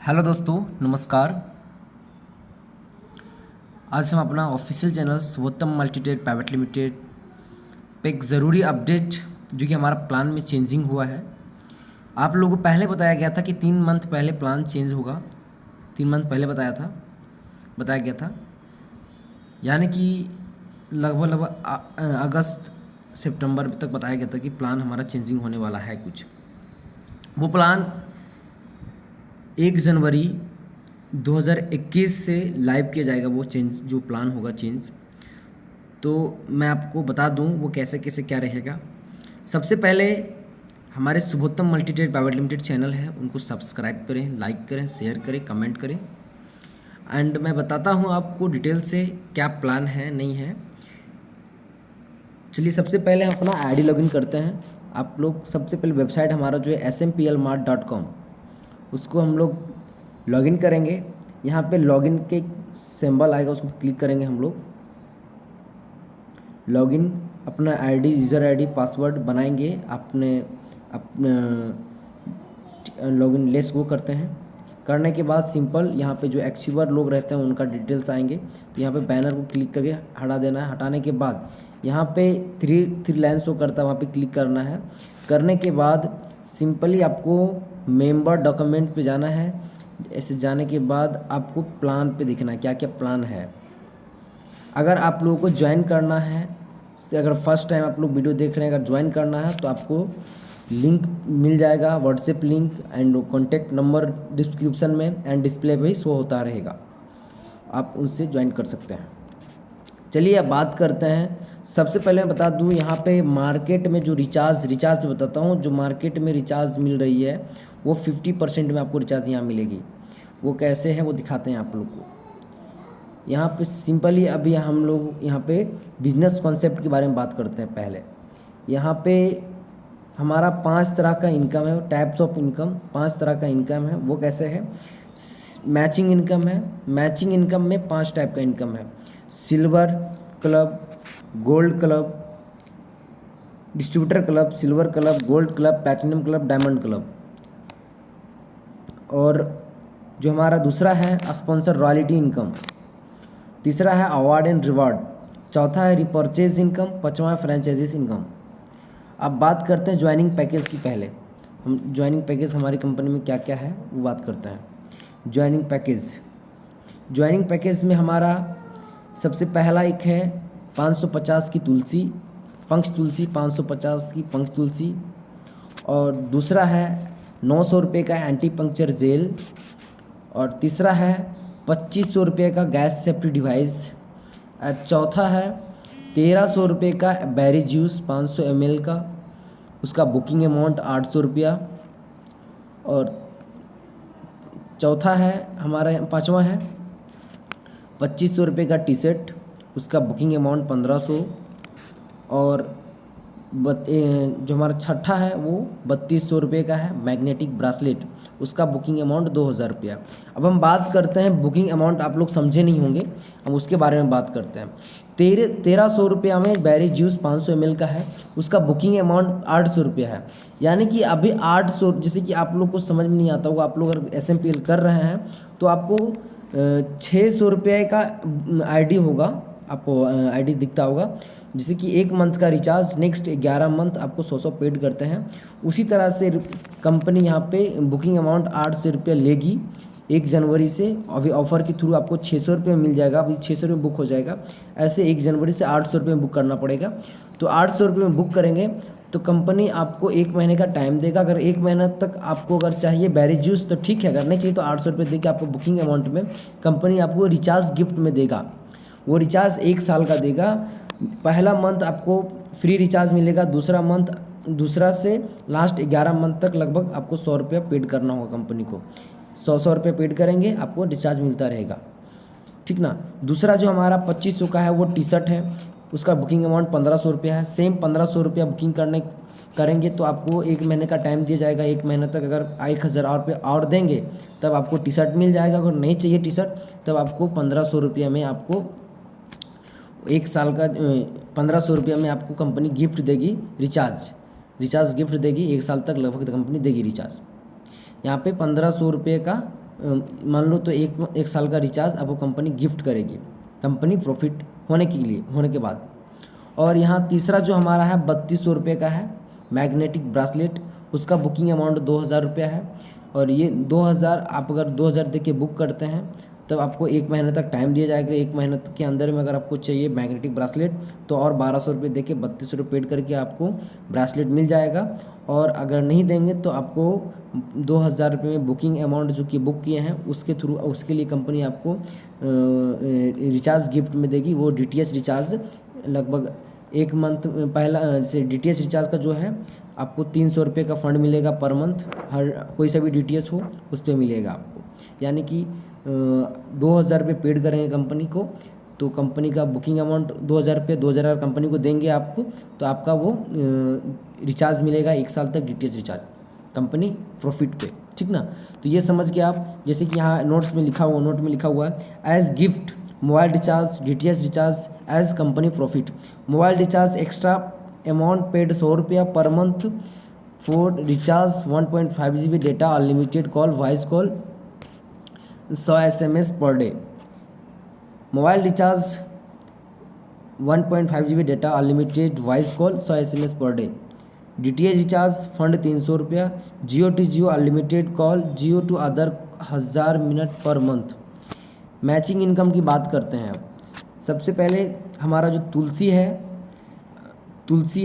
Hello दोस्तों, नमस्कार। आज हम अपना ऑफिशियल चैनल सर्वोत्तम मल्टीटेक प्राइवेट लिमिटेड पे एक ज़रूरी अपडेट जो कि हमारा प्लान में चेंजिंग हुआ है। आप लोगों को पहले बताया गया था कि 3 मंथ पहले प्लान चेंज होगा। 3 मंथ पहले बताया गया था, यानी कि लगभग अगस्त सितंबर तक बताया गया था कि प्लान हमारा चेंजिंग होने वाला है। कुछ वो प्लान 1 जनवरी 2021 से लाइव किया जाएगा। वो चेंज जो प्लान होगा चेंज, तो मैं आपको बता दूं वो कैसे कैसे क्या रहेगा। सबसे पहले हमारे शुभोत्तम मल्टीटेक प्राइवेट लिमिटेड चैनल है, उनको सब्सक्राइब करें, लाइक करें, शेयर करें, कमेंट करें। एंड मैं बताता हूं आपको डिटेल से क्या प्लान है नहीं है। चलिए सबसे पहले हम अपना आईडी लॉगिन करते हैं। आप लोग सबसे पहले वेबसाइट हमारा जो है smplmart.com, उसको हम लोग लॉगिन करेंगे। यहाँ पे लॉगिन के सिंबल आएगा, उसको क्लिक करेंगे। हम लोग लॉगिन अपना आईडी, यूज़र आईडी, पासवर्ड बनाएंगे। अपने लॉगिन लेस वो करते हैं। करने के बाद सिंपल यहाँ पे जो एक्सीवर लोग रहते हैं उनका डिटेल्स आएंगे, तो यहाँ पे बैनर को क्लिक करके हटा देना है। हटाने के बाद यहाँ पे थ्री लाइन शो करता है, वहाँ पे क्लिक करना है। करने के बाद सिंपली आपको मेंबर डॉक्यूमेंट पे जाना है। ऐसे जाने के बाद आपको प्लान पे दिखना है क्या क्या प्लान है। अगर आप लोगों को ज्वाइन करना है, अगर फर्स्ट टाइम आप लोग वीडियो देख रहे हैं, अगर ज्वाइन करना है तो आपको लिंक मिल जाएगा, WhatsApp link and contact number description में एंड डिस्प्ले पे ही शो होता रहेगा, आप उनसे ज्वाइन कर सकते हैं। चलिए अब बात करते हैं। सबसे पहले मैं बता दूं, यहाँ पे मार्केट में जो रिचार्ज पे बताता हूँ। जो मार्केट में रिचार्ज मिल रही है वो 50% में आपको रिचार्ज यहाँ मिलेगी। वो कैसे है वो दिखाते हैं आप लोग को। यहाँ पे सिंपली अभी हम लोग यहाँ पे बिजनेस कॉन्सेप्ट के बारे में बात करते हैं। पहले यहाँ पे हमारा 5 तरह का इनकम है, टाइप्स ऑफ इनकम 5 तरह का इनकम है। वो कैसे है? मैचिंग इनकम है। मैचिंग इनकम में 5 टाइप का इनकम है: silver club, gold club, distributor club, silver club, gold club, platinum club, diamond club. और जो हमारा दूसरा है स्पॉन्सर रॉयल्टी इनकम। तीसरा है अवार्ड एंड रिवार्ड। चौथा है रिपर्चेज इनकम। पांचवा है फ्रेंचाइजीज इनकम। अब बात करते हैं ज्वाइनिंग पैकेज की। पहले हम ज्वाइनिंग पैकेज हमारी कंपनी में क्या क्या है वो बात करते हैं। ज्वाइनिंग पैकेज में हमारा सबसे पहला एक है 550 की तुलसी, पंक्ष तुलसी, 550 की पंक्ष तुलसी। और दूसरा है 900 रुपये का एंटी पंक्चर जेल। और तीसरा है 2500 रुपये का गैस सेफ्टी डिवाइस। चौथा है 1300 रुपये का बैरी जूस 500 ml का, उसका बुकिंग अमाउंट 800 रुपया। और चौथा है हमारा, पाँचवा है 2500 रुपये का टी शर्ट, उसका बुकिंग अमाउंट 1500। और जो हमारा छठा है वो 3200 रुपये का है मैग्नेटिक ब्रासलेट, उसका बुकिंग अमाउंट 2000 रुपया। अब हम बात करते हैं बुकिंग अमाउंट, आप लोग समझे नहीं होंगे, हम उसके बारे में बात करते हैं। 1300 रुपया में बैरी जूस 500 ml का है, उसका बुकिंग अमाउंट 800 रुपया है। यानी कि अभी 800, जैसे कि आप लोग को समझ में नहीं आता होगा, आप लोग अगर SMPL कर रहे हैं तो आपको 600 रुपये का ID होगा, आपको ID दिखता होगा। जैसे कि 1 मंथ का रिचार्ज, नेक्स्ट 11 मंथ आपको 100 पेड करते हैं। उसी तरह से कंपनी यहाँ पे बुकिंग अमाउंट 800 रुपया लेगी 1 जनवरी से। अभी ऑफर के थ्रू आपको 600 रुपये मिल जाएगा, अभी 600 रुपये बुक हो जाएगा। ऐसे 1 जनवरी से 800 रुपये में बुक करना पड़ेगा। तो 800 रुपये में बुक करेंगे तो कंपनी आपको 1 महीने का टाइम देगा। अगर 1 महीना तक आपको अगर चाहिए बैरी जूस तो ठीक है, अगर नहीं चाहिए तो 800 रुपये देके आपको बुकिंग अमाउंट में कंपनी आपको रिचार्ज गिफ्ट में देगा। वो रिचार्ज 1 साल का देगा। पहला मंथ आपको फ्री रिचार्ज मिलेगा, दूसरा से लास्ट 11 मंथ तक लगभग आपको 100 रुपये पेड करना होगा कंपनी को। 100 रुपये पेड करेंगे, आपको रिचार्ज मिलता रहेगा, ठीक ना। दूसरा जो हमारा 2500 का है वो टी शर्ट है, उसका बुकिंग अमाउंट 1500 रुपया है। सेम 1500 रुपया बुकिंग करेंगे तो आपको 1 महीने का टाइम दिया जाएगा। 1 महीने तक अगर 1000 रुपये और देंगे तब आपको टी शर्ट मिल जाएगा। अगर नहीं चाहिए टी शर्ट तब आपको 1500 रुपये में आपको 1 साल का 1500 रुपये में आपको कंपनी गिफ्ट देगी, रिचार्ज गिफ्ट देगी। 1 साल तक लगभग कंपनी देगी रिचार्ज। यहाँ पे 1500 रुपये का मान लो तो एक साल का रिचार्ज आपको कंपनी गिफ्ट करेगी, कंपनी प्रॉफिट होने के बाद। और यहाँ तीसरा जो हमारा है 3200 रुपये का है मैग्नेटिक ब्रासलेट, उसका बुकिंग अमाउंट 2000 रुपया है। और ये 2000 आप अगर 2000 दे के बुक करते हैं तब आपको 1 महीने तक टाइम दिया जाएगा। 1 महीने के अंदर में अगर आपको चाहिए मैग्नेटिक ब्रासलेट तो और 1200 रुपये दे के 3200 रुपये पेड करके आपको ब्रासलेट मिल जाएगा। और अगर नहीं देंगे तो आपको 2000 रुपये में बुकिंग अमाउंट जो कि बुक किए हैं उसके थ्रू, उसके लिए कंपनी आपको रिचार्ज गिफ्ट में देगी। वो DTH रिचार्ज लगभग 1 मंथ पहला से DTH रिचार्ज का जो है आपको 300 रुपये का फंड मिलेगा पर मंथ, हर कोई सा भी DTH हो उस पर मिलेगा आपको। यानी कि 2000 रुपये पेड करेंगे कंपनी को तो कंपनी का बुकिंग अमाउंट 2000 रुपये, 2000 कंपनी को देंगे आपको तो आपका वो रिचार्ज मिलेगा 1 साल तक DTH रिचार्ज कंपनी प्रॉफिट पे, ठीक ना। तो ये समझ के आप, जैसे कि यहाँ नोट में लिखा हुआ है as gift mobile recharge DTH recharge as company profit. Mobile recharge extra amount paid 100 रुपया per month for recharge 1.5 GB data unlimited call voice call 100 SMS per day. Mobile recharge 1.5 GB data unlimited voice call 100 SMS per day. DTH recharge fund 300 रुपया। Jio to Jio unlimited call, Jio to other 1000 minute per month. Matching income की बात करते हैं अब। सबसे पहले हमारा जो तुलसी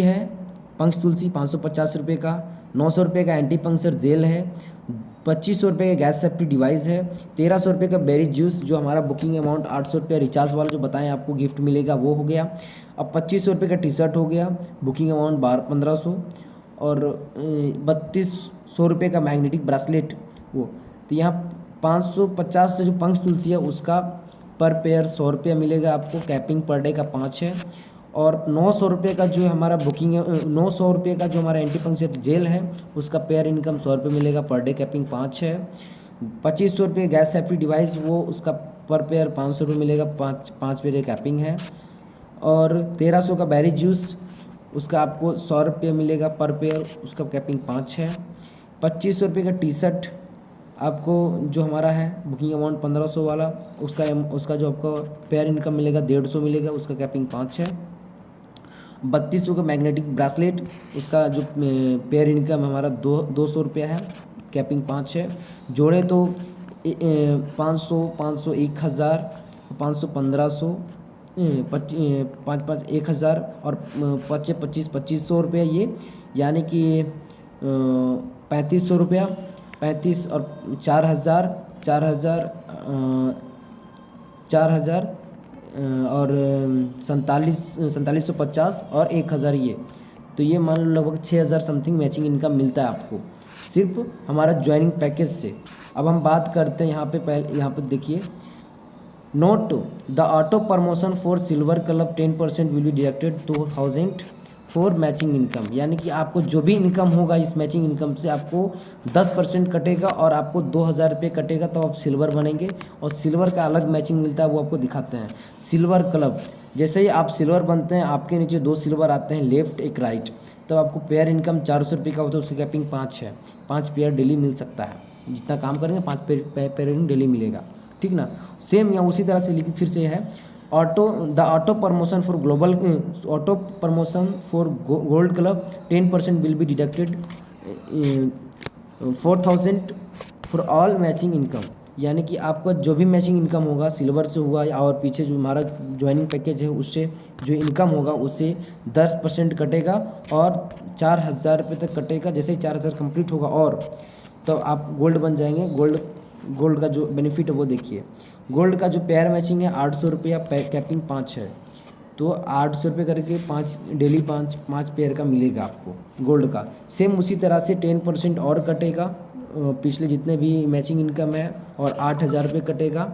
है पंक्स तुलसी 550 रुपये का, 900 रुपये का एंटी पंक्चर जेल है, 2500 रुपये का गैस सेफ्टी डिवाइस है, 1300 रुपये का बेरी जूस जो हमारा बुकिंग अमाउंट 800 रुपये रिचार्ज वाला जो बताएं आपको गिफ्ट मिलेगा वो हो गया। अब 2500 रुपये का टी शर्ट हो गया, बुकिंग अमाउंट 1500। और 3200 रुपये का मैग्नेटिक ब्रासलेट वो। तो यहाँ 550 से जो पंक्स तुलसी है उसका पर पेयर 100 रुपया मिलेगा आपको, कैपिंग पर डे का 5 है। और 900 रुपये का जो हमारा बुकिंग 900 रुपये का जो हमारा एंटी पंक्चर जेल है उसका पेयर इनकम 100 रुपये मिलेगा, पर डे कैपिंग 5 है। 2500 रुपये गैस सेफ्टी डिवाइस वो उसका पर पेयर 500 रुपये मिलेगा, 5 पेयर कैपिंग है। और 1300 का बेरी जूस उसका आपको 100 रुपये मिलेगा पर पेयर, उसका कैपिंग 5 है। 2500 रुपये का टी शर्ट आपको जो हमारा है बुकिंग अमाउंट 1500 वाला उसका जो आपको पेयर इनकम मिलेगा 150 मिलेगा, उसका कैपिंग 5 है। 3200 का मैग्नेटिक ब्रासलेट उसका जो पेयर इनकम हमारा 200 रुपया है, कैपिंग 5 है। जोड़े तो 500 500 1000 500 1500 5 1000 और 2500 रुपया ये, यानी कि 3500 रुपया, 35 और 4000 और 4750 और 1000 ये। तो ये मान लो लगभग 6000 समथिंग मैचिंग इनकम मिलता है आपको सिर्फ हमारा ज्वाइनिंग पैकेज से। अब हम बात करते हैं यहाँ पे देखिए, note the auto promotion for silver club 10% will be deducted 2000 for matching income. यानी कि आपको जो भी इनकम होगा इस मैचिंग इनकम से आपको 10% कटेगा और आपको 2000 रुपये कटेगा तो आप सिल्वर बनेंगे। और सिल्वर का अलग मैचिंग मिलता है वो आपको दिखाते हैं। सिल्वर क्लब, जैसे ही आप सिल्वर बनते हैं आपके नीचे 2 सिल्वर आते हैं, लेफ्ट एक राइट, तब आपको पेयर इनकम 400 रुपये का होता है, उसकी कैपिंग 5 है। 5 पेयर डेली मिल सकता है, जितना काम करेंगे 5 पेयर डेली मिलेगा, ठीक ना। सेम यहाँ उसी तरह से लिखिए फिर से है auto promotion for gold club 10% will be deducted 4000 for all matching income. यानी कि आपका जो भी मैचिंग इनकम होगा सिल्वर से हुआ और पीछे जो हमारा ज्वाइनिंग पैकेज है उससे जो इनकम होगा उससे 10% कटेगा और 4000 रुपये तक कटेगा। जैसे ही 4000 कंप्लीट होगा और तो आप गोल्ड बन जाएंगे। गोल्ड का जो बेनिफिट है वो देखिए, गोल्ड का जो पेयर मैचिंग है 800 रुपया, कैपिंग 5 है, तो 800 रुपये करके 5 डेली 5 पेयर का मिलेगा आपको गोल्ड का। सेम उसी तरह से 10% और कटेगा पिछले जितने भी मैचिंग इनकम है और 8000 रुपये कटेगा।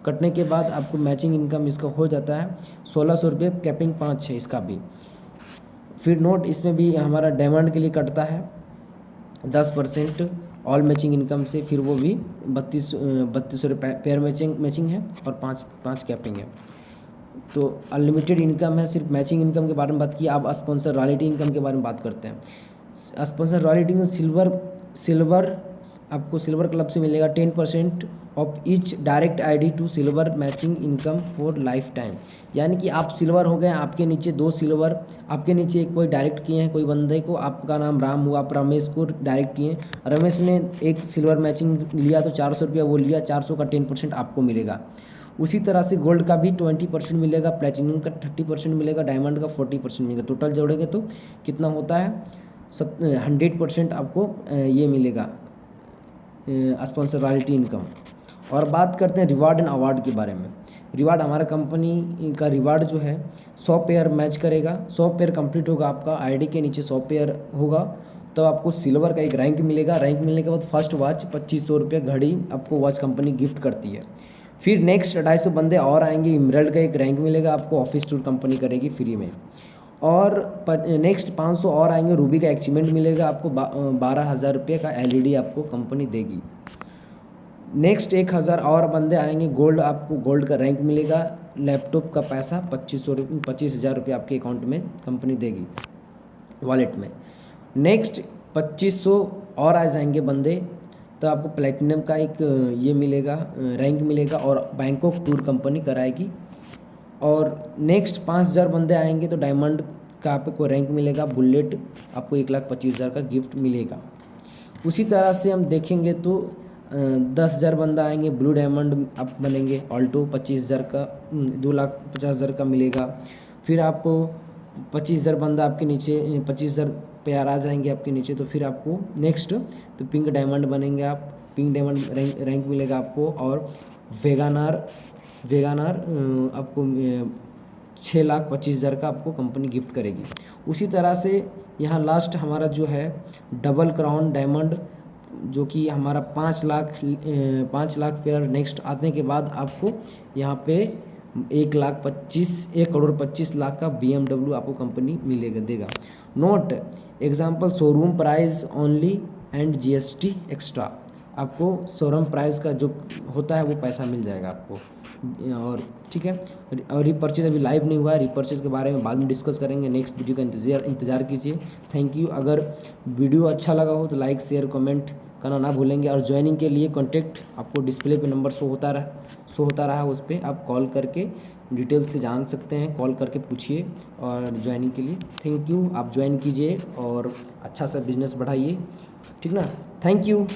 कटने के बाद आपको मैचिंग इनकम इसका हो जाता है 1600 रुपये, कैपिंग 5 है इसका भी। फिर नोट इसमें भी हमारा डायमंड के लिए कटता है 10% ऑल मैचिंग इनकम से, फिर वो भी 3200 रुपये पेयर मैचिंग है और 5 कैपिंग है। तो अनलिमिटेड इनकम है। सिर्फ मैचिंग इनकम के बारे में बात की, आप स्पॉन्सर रॉयल्टी इनकम के बारे में बात करते हैं। स्पॉन्सर रॉयल्टी में सिल्वर आपको सिल्वर क्लब से मिलेगा 10% of each direct ID to silver matching income for life time. यानी कि आप सिल्वर हो गए, आपके नीचे 2 सिल्वर, आपके नीचे एक कोई डायरेक्ट किए हैं कोई बंदे को, आपका नाम राम हुआ, आप रमेश को डायरेक्ट किए, रमेश ने एक सिल्वर मैचिंग लिया तो 400 रुपया वो लिया, 400 का 10% आपको मिलेगा। उसी तरह से गोल्ड का भी 20% मिलेगा, प्लेटिनम का 30% मिलेगा, डायमंड का 40% मिलेगा। टोटल जोड़ेंगे तो कितना होता है 100% आपको ये मिलेगा स्पॉन्सर रॉयल्टी इनकम। और बात करते हैं रिवार्ड एंड अवार्ड के बारे में। रिवार्ड, हमारा कंपनी का रिवार्ड जो है 100 पेयर मैच करेगा, 100 पेयर कंप्लीट होगा, आपका आईडी के नीचे 100 पेयर होगा तो आपको सिल्वर का एक रैंक मिलेगा। रैंक मिलने के बाद फर्स्ट वॉच 2500 रुपये घड़ी आपको वॉच कंपनी गिफ्ट करती है। फिर नेक्स्ट 250 बंदे और आएंगे, इमरल्ड का एक रैंक मिलेगा आपको, ऑफिस टूर कंपनी करेगी फ्री में। और नेक्स्ट 500 और आएंगे, रूबी का अचीवमेंट मिलेगा आपको, 12,000 रुपये का एलईडी आपको कंपनी देगी। नेक्स्ट 1000 और बंदे आएंगे, गोल्ड आपको गोल्ड का रैंक मिलेगा, लैपटॉप का पैसा 25,000 रुपये आपके अकाउंट में कंपनी देगी वॉलेट में। नेक्स्ट 2500 और आ जाएंगे बंदे तो आपको प्लेटिनम का एक ये मिलेगा रैंक मिलेगा और बैंकॉक टूर कंपनी कराएगी। और नेक्स्ट 5000 बंदे आएंगे तो डायमंड का आपको रैंक मिलेगा, बुलेट आपको 1,25,000 का गिफ्ट मिलेगा। उसी तरह से हम देखेंगे तो 10,000 बंदा आएंगे, ब्लू डायमंड आप बनेंगे, ऑल्टो 25,000 का 2,50,000 का मिलेगा। फिर आपको 25,000 बंदा आपके नीचे 25,000 पेयर आ जाएंगे आपके नीचे तो फिर आपको नेक्स्ट तो पिंक डायमंड बनेंगे आप, पिंक डायमंड रैंक मिलेगा आपको। और वेगानार आपको 6,25,000 का आपको कंपनी गिफ्ट करेगी। उसी तरह से यहाँ लास्ट हमारा जो है डबल क्राउन डायमंड जो कि हमारा 5 लाख पेयर नेक्स्ट आने के बाद आपको यहाँ पे 1,25,00,000 का BMW आपको कंपनी मिलेगा देगा। Note example showroom price only and GST extra, आपको शोरूम प्राइस का जो होता है वो पैसा मिल जाएगा आपको। और ठीक है, और रीपर्चेज अभी लाइव नहीं हुआ है, रीपर्चेज के बारे में बाद में डिस्कस करेंगे, नेक्स्ट वीडियो का इंतजार कीजिए। Thank you. अगर वीडियो अच्छा लगा हो तो लाइक शेयर कमेंट करना ना भूलेंगे। और ज्वाइनिंग के लिए कॉन्टैक्ट आपको डिस्प्ले पे नंबर शो होता रहा उस पर आप कॉल करके डिटेल से जान सकते हैं, कॉल करके पूछिए और ज्वाइनिंग के लिए। थैंक यू, आप ज्वाइन कीजिए और अच्छा सा बिजनेस बढ़ाइए, ठीक ना। Thank you.